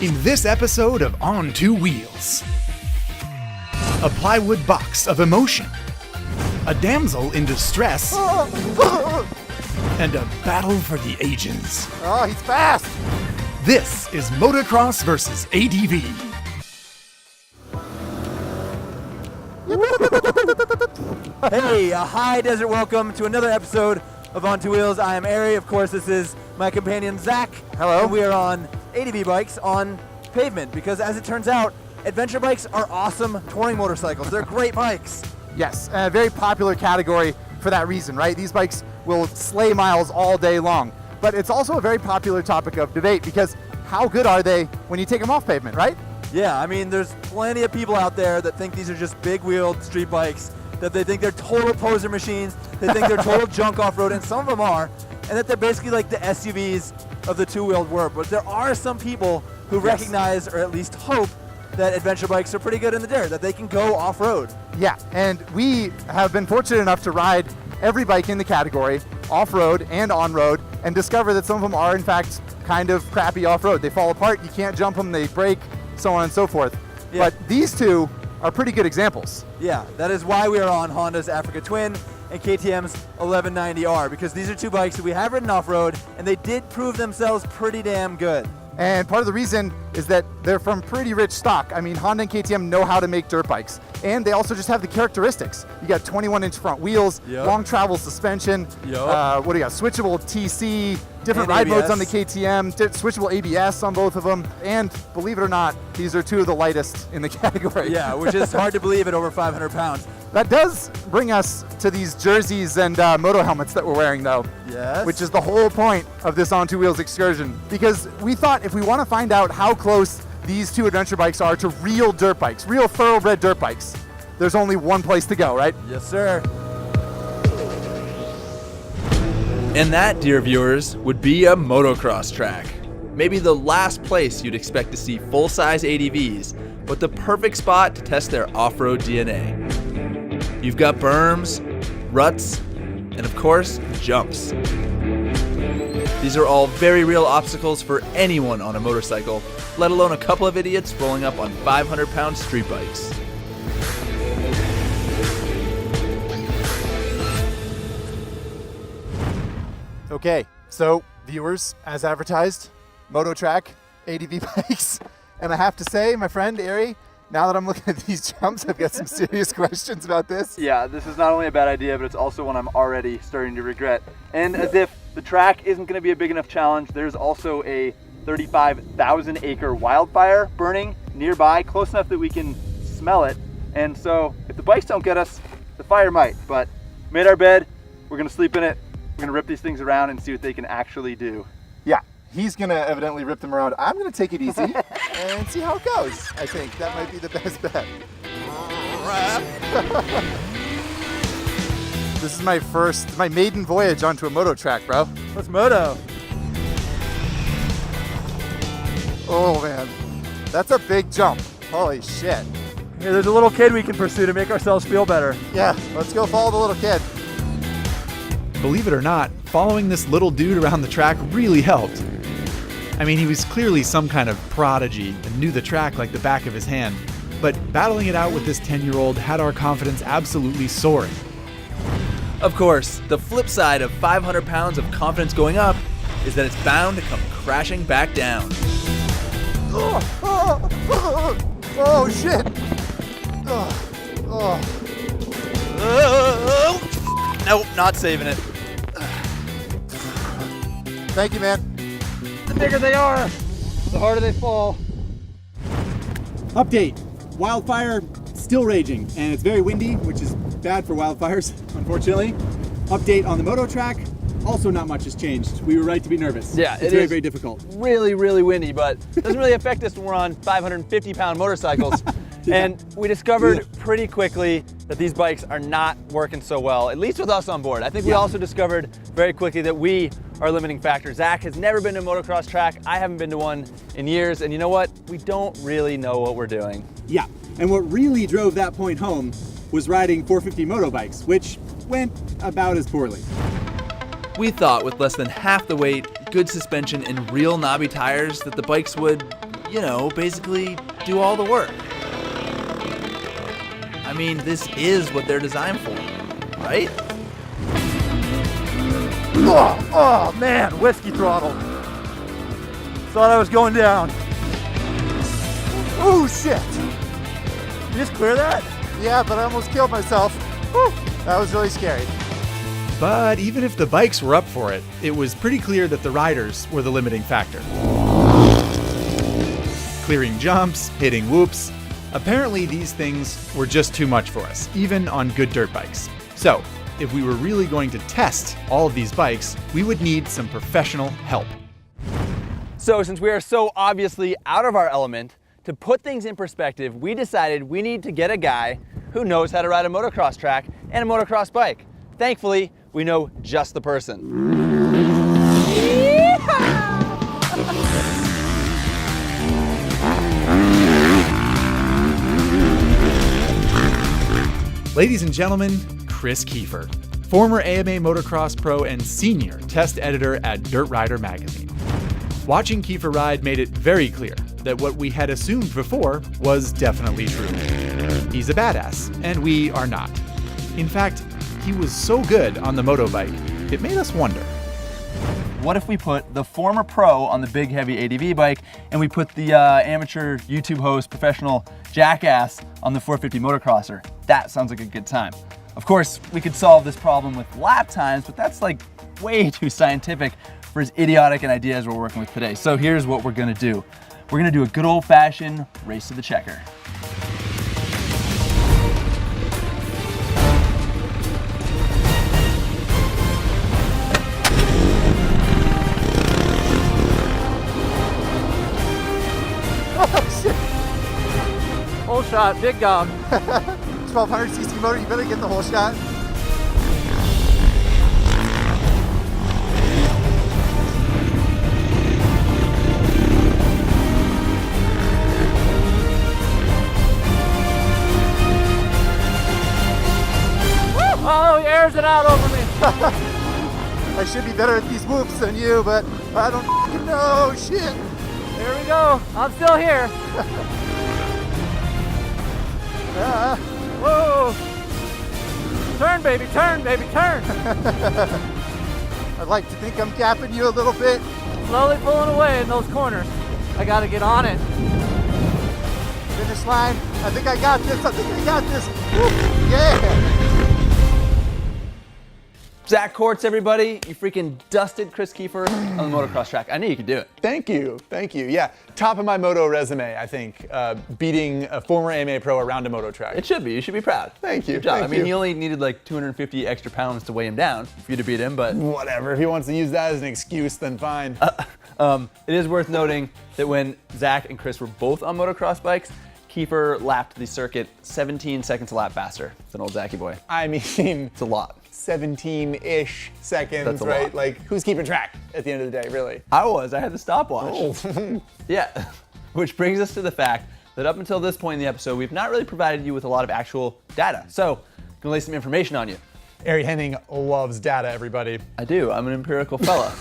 In this episode of On Two Wheels, a plywood box of emotion, a damsel in distress, and a battle for the ages. Oh, he's fast! This is Motocross vs. ADV. Hey, a high desert welcome to another episode of On Two Wheels. I am Ari. Of course, this is my companion Zach. Hello. And we are on ADV bikes on pavement because, as it turns out, adventure bikes are awesome touring motorcycles. They're great bikes. Yes, a very popular category for that reason, right? These bikes will slay miles all day long. But it's also a very popular topic of debate because how good are they when you take them off pavement, right? Yeah, I mean, there's plenty of people out there that think these are just big-wheeled street bikes, that they think they're total poser machines, they think they're total junk off-road, and some of them are, and that they're basically like the SUVs of the two-wheeled world. But there are some people who recognize, or at least hope, that adventure bikes are pretty good in the dirt, that they can go off-road. Yeah, and we have been fortunate enough to ride every bike in the category, off-road and on-road, and discover that some of them are, in fact, kind of crappy off-road. They fall apart, you can't jump them, they break, so on and so forth. Yeah. But these two are pretty good examples. Yeah, that is why we are on Honda's Africa Twin and KTM's 1190R, because these are two bikes that we have ridden off-road, and they did prove themselves pretty damn good. And part of the reason is that they're from pretty rich stock. I mean, Honda and KTM know how to make dirt bikes. And they also just have the characteristics. You got 21-inch front wheels, long travel suspension, what do you got? Switchable TC, different ride modes on the KTM, switchable ABS on both of them. And believe it or not, these are two of the lightest in the category. Yeah, which is hard to believe at over 500 pounds. That does bring us to these jerseys and moto helmets that we're wearing, though. Yes. Which is the whole point of this On Two Wheels excursion. Because we thought if we want to find out how close these two adventure bikes are to real dirt bikes, real thoroughbred dirt bikes, there's only one place to go, right? Yes, sir. And that, dear viewers, would be a motocross track. Maybe the last place you'd expect to see full-size ADVs, but the perfect spot to test their off-road DNA. You've got berms, ruts, and of course, jumps. These are all very real obstacles for anyone on a motorcycle, let alone a couple of idiots rolling up on 500-pound street bikes. Okay, so viewers, as advertised, Moto Track, ADV bikes. And I have to say, my friend Ari, now that I'm looking at these jumps, I've got some serious questions about this. Yeah, this is not only a bad idea, but it's also one I'm already starting to regret. And as if the track isn't going to be a big enough challenge, there's also a 35,000 acre wildfire burning nearby, close enough that we can smell it. And so if the bikes don't get us, the fire might. But made our bed, we're going to sleep in it, we're going to rip these things around and see what they can actually do. Yeah, he's going to evidently rip them around. I'm going to take it easy and see how it goes. I think that might be the best bet. This is my maiden voyage onto a moto track, bro. What's moto? Oh man, that's a big jump. Holy shit. Here, there's a little kid we can pursue to make ourselves feel better. Yeah, let's go follow the little kid. Believe it or not, following this little dude around the track really helped. I mean, he was clearly some kind of prodigy and knew the track like the back of his hand, but battling it out with this 10-year-old had our confidence absolutely soaring. Of course, the flip side of 500 pounds of confidence going up is that it's bound to come crashing back down. Oh shit! Nope, not saving it. Thank you, man. The bigger they are, the harder they fall. Update, wildfire still raging, and it's very windy, which is bad for wildfires, unfortunately. Update on the moto track, also not much has changed. We were right to be nervous. Yeah, it's very, very difficult. Really, really windy, but it doesn't really affect us when we're on 550-pound motorcycles. Yeah. And we discovered pretty quickly that these bikes are not working so well, at least with us on board. I think we also discovered very quickly that we are a limiting factor. Zach has never been to a motocross track. I haven't been to one in years. And you know what? We don't really know what we're doing. Yeah, and what really drove that point home was riding 450 moto bikes, which went about as poorly. We thought with less than half the weight, good suspension, and real knobby tires that the bikes would, you know, basically do all the work. I mean, this is what they're designed for, right? Oh man, whiskey throttle. Thought I was going down. Oh shit! You just clear that? Yeah, but I almost killed myself. Whew, that was really scary. But even if the bikes were up for it, it was pretty clear that the riders were the limiting factor. Clearing jumps, hitting whoops. Apparently these things were just too much for us, even on good dirt bikes. So, if we were really going to test all of these bikes, we would need some professional help. So since we are so obviously out of our element, to put things in perspective, we decided we need to get a guy who knows how to ride a motocross track and a motocross bike. Thankfully, we know just the person. Ladies and gentlemen, Chris Kiefer, former AMA Motocross Pro and senior test editor at Dirt Rider magazine. Watching Kiefer ride made it very clear that what we had assumed before was definitely true. He's a badass, and we are not. In fact, he was so good on the motobike, it made us wonder. What if we put the former pro on the big heavy ADV bike and we put the amateur YouTube host, professional jackass on the 450 motocrosser? That sounds like a good time. Of course, we could solve this problem with lap times, but that's like way too scientific for as idiotic an idea as we're working with today. So here's what we're gonna do. We're gonna do a good old fashioned race to the checker. Whole shot, big dog. 1200cc motor, you better get the whole shot. Oh, he airs it out over me. I should be better at these whoops than you, but I don't f***ing know. Shit. There we go. I'm still here. Whoa. Turn, baby, turn, baby, turn. I'd like to think I'm capping you a little bit. Slowly pulling away in those corners. I gotta get on it. Finish line. I think I got this. I think I got this. Woo. Yeah. Zach Kortz, everybody. You freaking dusted Chris Kiefer on the motocross track. I knew you could do it. Thank you. Yeah, top of my moto resume, I think, beating a former AMA pro around a moto track. It should be. You should be proud. Thank you. Good job. Thank I mean, you. he only needed like 250 extra pounds to weigh him down for you to beat him, but Whatever, if he wants to use that as an excuse, then fine. it is worth noting that when Zach and Chris were both on motocross bikes, Kiefer lapped the circuit 17 seconds a lap faster than old Zachy boy. I mean, It's a lot. 17-ish seconds, That's a right? lot. Like, who's keeping track at the end of the day, really? I had the stopwatch. Oh. Yeah, which brings us to the fact that up until this point in the episode, we've not really provided you with a lot of actual data. So, I'm gonna lay some information on you. Ari Henning loves data, everybody. I do, I'm an empirical fella.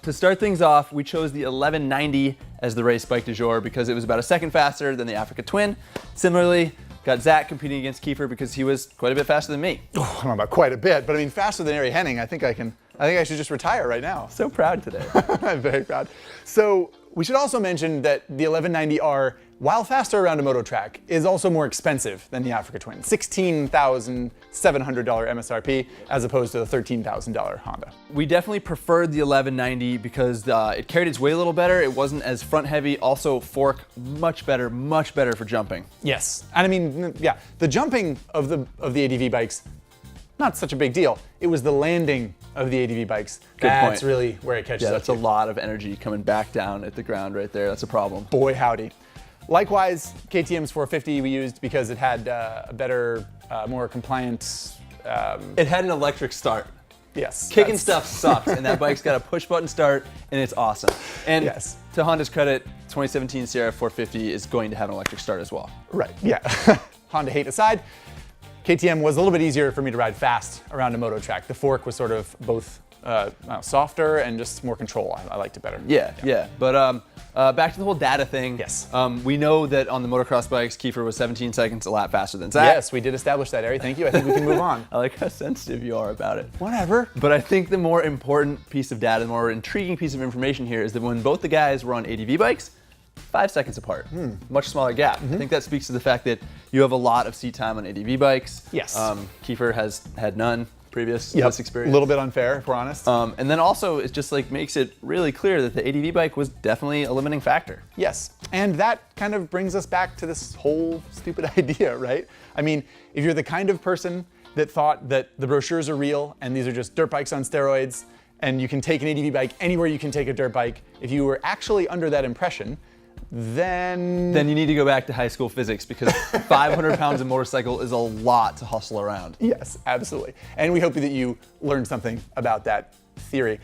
To start things off, we chose the 1190 as the race bike du jour because it was about a second faster than the Africa Twin. Similarly, got Zach competing against Kiefer because he was quite a bit faster than me. Oh, I don't know about quite a bit, but I mean, faster than Ari Henning, I think I should just retire right now. So proud today. I'm very proud. So we should also mention that the 1190R, while faster around a moto track, is also more expensive than the Africa Twin. $16,700 MSRP as opposed to the $13,000 Honda. We definitely preferred the 1190 because it carried its weight a little better. It wasn't as front heavy. Also, fork much better for jumping. Yes, and I mean, yeah, the jumping of the ADV bikes, not such a big deal. It was the landing of the ADV bikes. Good That's point. really where it catches Yeah, up that's a to. lot of energy coming back down at the ground right there. That's a problem. Boy, howdy. Likewise, KTM's 450 we used because it had a better, more compliant. It had an electric start. Yes. Kicking that's- stuff sucks, and that bike's got a push button start, and it's awesome. And Yes. to Honda's credit, 2017 CRF450 is going to have an electric start as well. Right, yeah. Honda hate aside, KTM was a little bit easier for me to ride fast around a moto track. The fork was sort of both softer and just more control. I liked it better. Yeah. But back to the whole data thing. Yes. We know that on the motocross bikes, Kiefer was 17 seconds a lap faster than Zach. Yes, we did establish that, Ari. Thank you. I think we can move on. I like how sensitive you are about it. Whatever. But I think the more important piece of data, the more intriguing piece of information here is that when both the guys were on ADV bikes, 5 seconds apart, much smaller gap. I think that speaks to the fact that you have a lot of seat time on ADV bikes. Yes. Kiefer has had none previous to this experience. A little bit unfair, if we're honest. And then also, it just like makes it really clear that the ADV bike was definitely a limiting factor. Yes, and that kind of brings us back to this whole stupid idea, right? I mean, if you're the kind of person that thought that the brochures are real and these are just dirt bikes on steroids and you can take an ADV bike anywhere you can take a dirt bike, if you were actually under that impression, then you need to go back to high school physics because 500 pounds of motorcycle is a lot to hustle around. Yes, absolutely. And we hope that you learned something about that theory.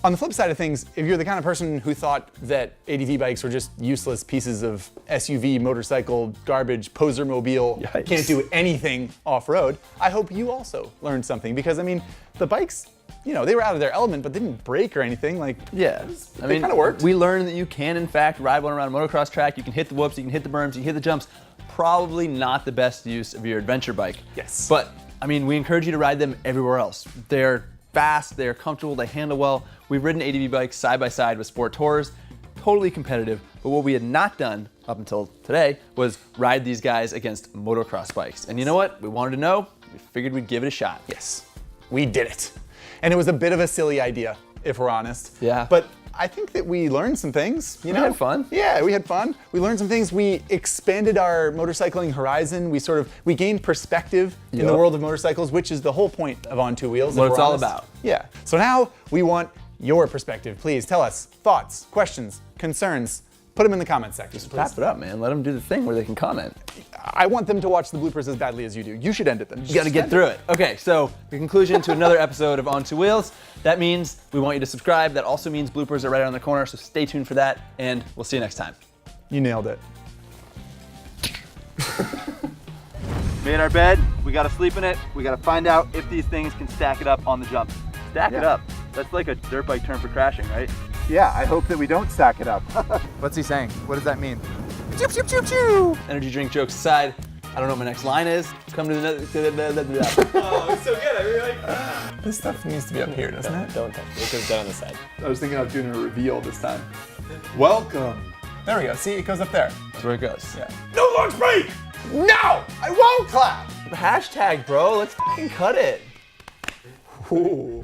On the flip side of things, if you're the kind of person who thought that ADV bikes were just useless pieces of SUV, motorcycle, garbage, poser mobile, Yikes. can't do anything off-road, I hope you also learned something because, I mean, the bikes, you know, they were out of their element, but didn't break or anything. Like, Yeah, they kind of worked. We learned that you can, in fact, ride one around a motocross track. You can hit the whoops, you can hit the berms, you can hit the jumps. Probably not the best use of your adventure bike. Yes. But, I mean, we encourage you to ride them everywhere else. They're fast, they're comfortable, they handle well. We've ridden ADV bikes side by side with Sport Tours, totally competitive. But what we had not done up until today was ride these guys against motocross bikes. And you know what? We wanted to know, we figured we'd give it a shot. Yes, we did it. And it was a bit of a silly idea, if we're honest. Yeah. But I think that we learned some things. You know? had fun. Yeah, we had fun. We learned some things. We expanded our motorcycling horizon. We gained perspective in the Yep. world of motorcycles, which is the whole point of On Two Wheels. What if it's we're all honest. about. Yeah. So now we want your perspective. Please tell us thoughts, questions, concerns. Put them in the comments section. Please. Wrap it up, man. Let them do the thing where they can comment. I want them to watch the bloopers as badly as you do. You should edit them. You got to get through it. Okay, so the conclusion to another episode of On Two Wheels. That means we want you to subscribe. That also means bloopers are right around the corner, so stay tuned for that, and we'll see you next time. You nailed it. Made our bed, we gotta sleep in it. We gotta find out if these things can stack it up on the jump. Stack it up. That's like a dirt bike term for crashing, right? Yeah, I hope that we don't stack it up. What's he saying? What does that mean? Choop, choop, choop, choop. Energy drink jokes aside, I don't know what my next line is. Come to the... Oh, it's so good. I really like This stuff needs to be up here, doesn't it? Don't touch it. It goes down on the side. I was thinking of doing a reveal this time. Welcome. There we go. See, it goes up there. That's where it goes. Yeah. No lunch break! No! I won't clap! Hashtag, bro. Let's fucking cut it. Ooh.